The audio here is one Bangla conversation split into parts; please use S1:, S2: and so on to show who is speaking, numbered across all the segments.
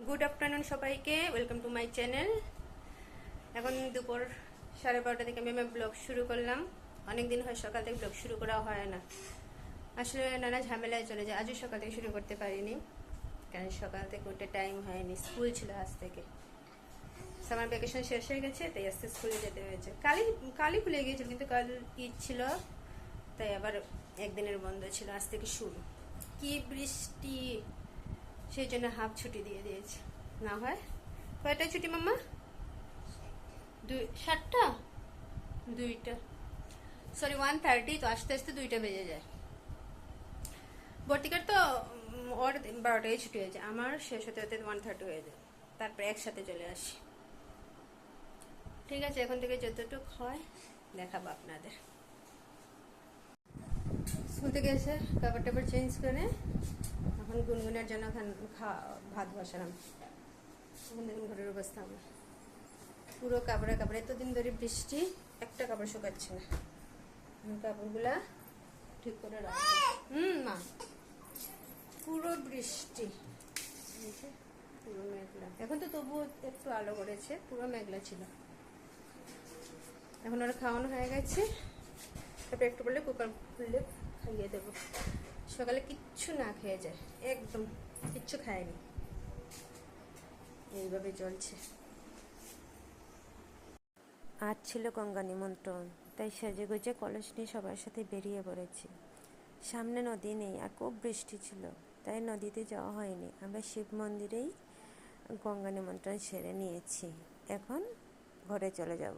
S1: গুড আফটারনুন সবাইকে, ওয়েলকাম টু মাই চ্যানেল। এখন দুপুর 12:30 থেকে আমি আমার ব্লগ শুরু করলাম। অনেক দিন হয় সকাল থেকে ব্লগ শুরু করা হয় না, আসলে নানা ঝামেলায় চলে যায়। আজও সকাল থেকে শুরু করতে পারিনি, কারণ সকাল থেকে উঠে টাইম হয়নি। স্কুল ছিল আজ থেকে, সামার ভ্যাকেশন শেষ হয়ে গেছে, তাই আজকে স্কুলে যেতে হয়েছে। কালই খুলে গিয়েছিল, কিন্তু কাল ঈদ ছিল, তাই আবার একদিনের বন্ধ ছিল। আজ থেকে শুরু। কি বৃষ্টি, সেই জন্য হাফ ছুটি দিয়ে দিয়েছে। না হয় কয়টা ছুটি মাম্মা? 7টা, 2টা, সরি 1:30। তো আস্তে আস্তে 2টা বেজে যায়। বর্তিকার তো ওর 12টায় ছুটি হয়ে যায়, আমার শেষ হতে হতে 1:30 হয়ে যায়। তারপরে একসাথে চলে আসি। ঠিক আছে, এখন থেকে যতটুকু হয় দেখাবো আপনাদের। স্কুল থেকে এসে কাপড় টাপড় চেঞ্জ করে এখন গুনগুনের জন্য ভাত বসালাম। এখন দেখুন ঘরের অবস্থা আমার পুরো কাপড়ে কাপড়ে। এতদিন ধরে বৃষ্টি, একটা কাপড় শুকাচ্ছে না। কাপড়গুলা ঠিক করে রাখবো। মা, পুরো বৃষ্টি, পুরো মেঘলা। এখন তো তবুও একটু আলো করেছে, পুরো মেঘলা ছিল। এখন ওরা খাওয়ানো হয়ে গেছে, তারপরে একটু বললে কুকার খুললে খাইয়ে দেবো। সকালে কিচ্ছু না খেয়ে যায়, একদম কিচ্ছু খায়নি, এইভাবে চলছে।
S2: আজ ছিল গঙ্গা নিমন্ত্রণ, তাই সেজেগুজে কলস নিয়ে সবার সাথে বেরিয়ে পড়েছি। সামনে নদী নেই আর খুব বৃষ্টি ছিল, তাই নদীতে যাওয়া হয়নি। আমরা শিব মন্দিরেই গঙ্গা নিমন্ত্রণ সেরে নিয়েছি। এখন ঘরে চলে যাব।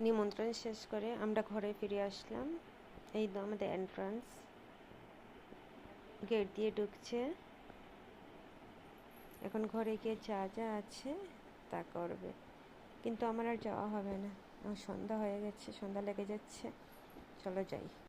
S2: নিমন্ত্রণ শেষ করে আমরা ঘরে ফিরে আসলাম। এই তো আমাদের এন্ট্রান্স, গেট দিয়ে ঢুকছে। এখন ঘরে গিয়ে যা যা আছে তা করবে, কিন্তু আমার আর যাওয়া হবে না। সন্ধ্যা হয়ে গেছে, সন্ধ্যা লেগে যাচ্ছে। চলো যাই।